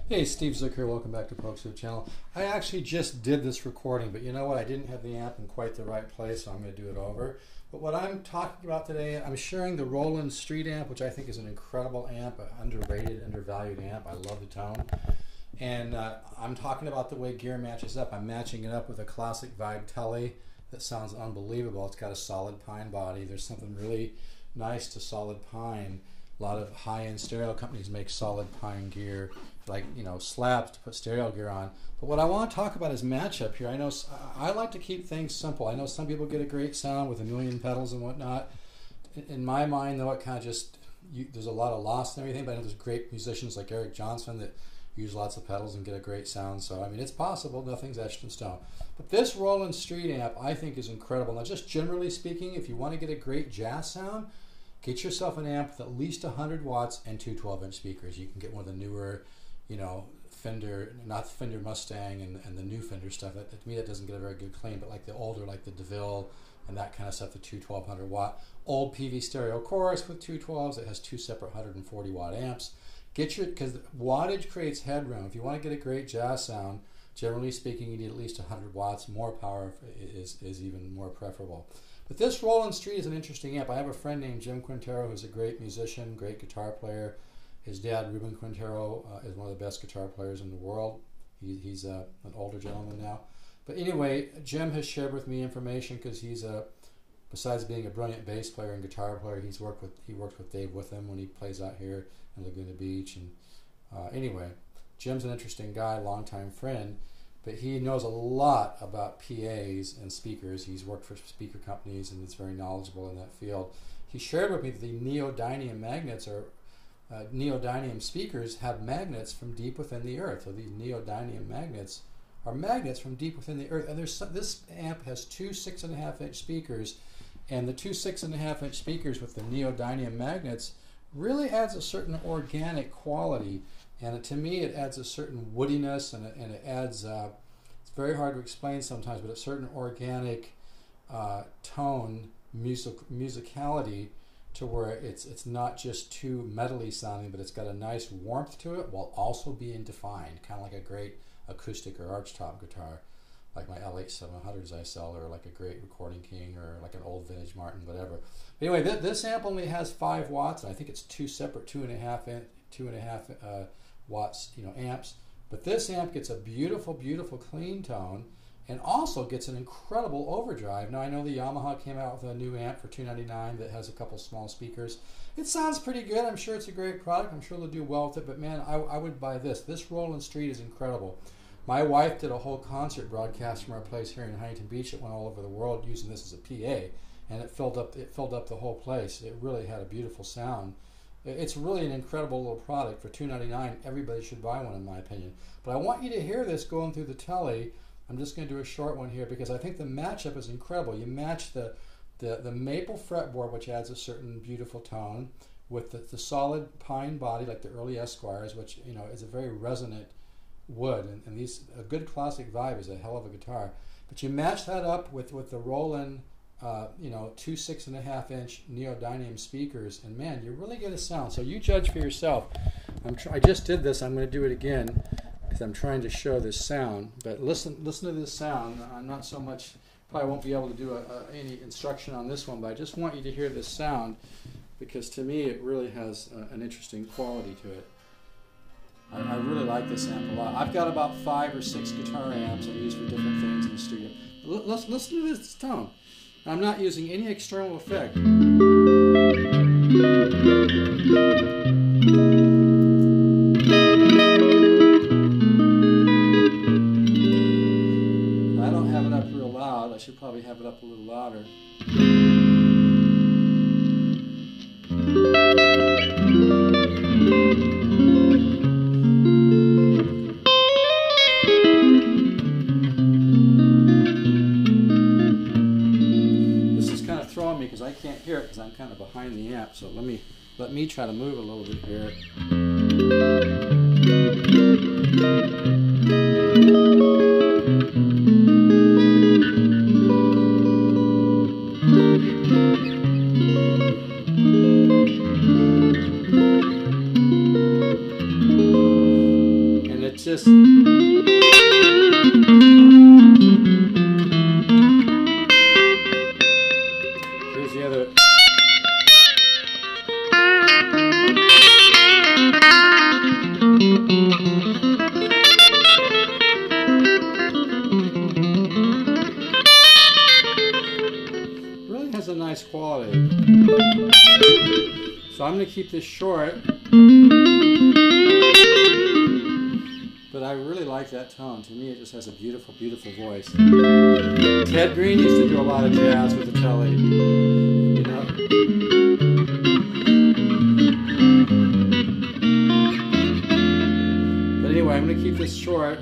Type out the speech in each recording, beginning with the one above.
Hey, Steve Zook here. Welcome back to Pokes channel. I actually just did this recording, but you know what? I didn't have the amp in quite the right place, so I'm going to do it over. But what I'm talking about today, I'm sharing the Roland Street amp, which I think is an incredible amp, an underrated, undervalued amp. I love the tone. And I'm talking about the way gear matches up. I'm matching it up with a classic Vibe Tele that sounds unbelievable. It's got a solid pine body. There's something really nice to solid pine. A lot of high-end stereo companies make solid pine gear, like, you know, slabs to put stereo gear on. But what I want to talk about is matchup here. I know I like to keep things simple. I know some people get a great sound with a million pedals and whatnot. In my mind, though, it kind of just, there's a lot of loss and everything, but I know there's great musicians like Eric Johnson that use lots of pedals and get a great sound. So, I mean, it's possible. Nothing's etched in stone. But this Roland Street amp, I think, is incredible. Now, just generally speaking, if you want to get a great jazz sound, get yourself an amp with at least 100 watts and two 12-inch speakers. You can get one of the newer, you know, Fender, not Fender Mustang and the new Fender stuff. To me, that doesn't get a very good clean, but like the older, like the DeVille and that kind of stuff, the two 1200 watt. Old PV stereo chorus with two 12s. It has two separate 140 watt amps. Get your, because wattage creates headroom. If you want to get a great jazz sound, generally speaking, you need at least 100 watts. More power is even more preferable. But this Roland Street is an interesting amp. I have a friend named Jim Quintero who's a great musician, great guitar player. His dad, Ruben Quintero, is one of the best guitar players in the world. He's an older gentleman now. But anyway, Jim has shared with me information because he's besides being a brilliant bass player and guitar player, he worked with Dave Witham when he plays out here in Laguna Beach. And anyway, Jim's an interesting guy, longtime friend. But he knows a lot about PAs and speakers. He's worked for speaker companies and is very knowledgeable in that field. He shared with me that the neodymium magnets are neodymium speakers have magnets from deep within the earth. So these neodymium magnets are magnets from deep within the earth. And this amp has two 6.5-inch speakers, and the two 6.5-inch speakers with the neodymium magnets really adds a certain organic quality. And to me, it adds a certain woodiness, and it adds, it's very hard to explain sometimes, but a certain organic tone, musicality, to where it's not just too metally sounding, but it's got a nice warmth to it while also being defined, kind of like a great acoustic or archtop guitar, like my LH700s I sell, or like a great Recording King, or like an old vintage Martin, whatever. But anyway, this amp only has 5 watts, and I think it's two separate 2.5 watts, you know, amps. But this amp gets a beautiful, beautiful clean tone, and also gets an incredible overdrive. Now, I know the Yamaha came out with a new amp for $299 that has a couple small speakers. It sounds pretty good. I'm sure it's a great product. I'm sure they'll do well with it. But man, I would buy this. This Roland Street is incredible. My wife did a whole concert broadcast from our place here in Huntington Beach. It went all over the world using this as a PA, and it filled up the whole place. It really had a beautiful sound. It's really an incredible little product. For $299, everybody should buy one, in my opinion. But I want you to hear this going through the Tele. I'm just going to do a short one here because I think the matchup is incredible. You match the maple fretboard, which adds a certain beautiful tone, with the solid pine body, like the early Esquires, which, you know, is a very resonant wood. And a good classic Vibe is a hell of a guitar. But you match that up with the Roland, you know, two 6.5-inch neodymium speakers, and man, you really get a sound. So you judge for yourself. I just did this. I'm going to do it again because I'm trying to show this sound. But listen to this sound. I'm not so much, probably won't be able to do any instruction on this one, but I just want you to hear this sound because to me it really has an interesting quality to it. I really like this amp a lot. I've got about 5 or 6 guitar amps I use for different things in the studio. Let's listen to this tone. I'm not using any external effect. I don't have it up real loud. I should probably have it up a little louder. Because I can't hear it because I'm kind of behind the amp. So let me try to move a little bit here. it's just... Here's the other... Really has a nice quality. So I'm going to keep this short. But I really like that tone. To me, it just has a beautiful, beautiful voice. Ted Green used to do a lot of jazz with the Tele, you know. But anyway, I'm going to keep this short.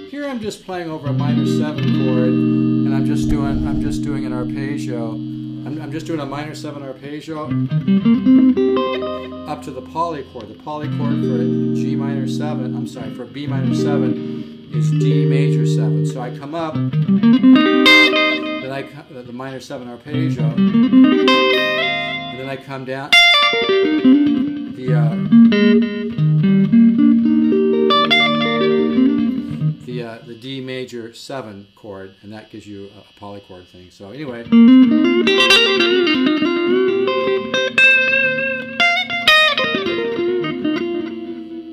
Here I'm just playing over a minor 7 chord, and I'm just doing an arpeggio. I'm just doing a minor 7 arpeggio up to the poly chord. The poly chord for G minor 7, I'm sorry, for B minor 7 is D major 7. So I come up, then the minor 7 arpeggio, and then I come down the D major 7 chord, and that gives you a polychord thing. So anyway,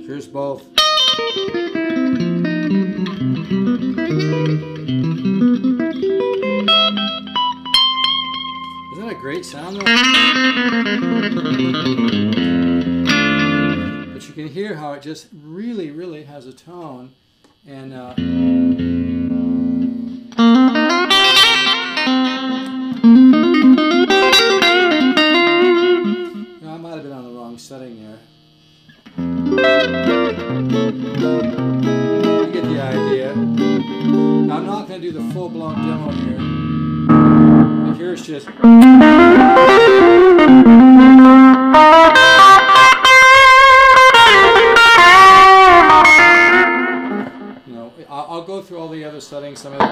here's both. Isn't that a great sound though? But you can hear how it just really, really has a tone. And I might have been on the wrong setting there. You get the idea. Now I'm not going to do the full-blown demo here. But here's just... I'll go through all the other settings. Some of the...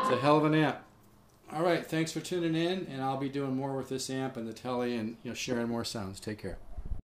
It's a hell of an amp. All right, thanks for tuning in, and I'll be doing more with this amp and the Tele, and sharing more sounds. Take care.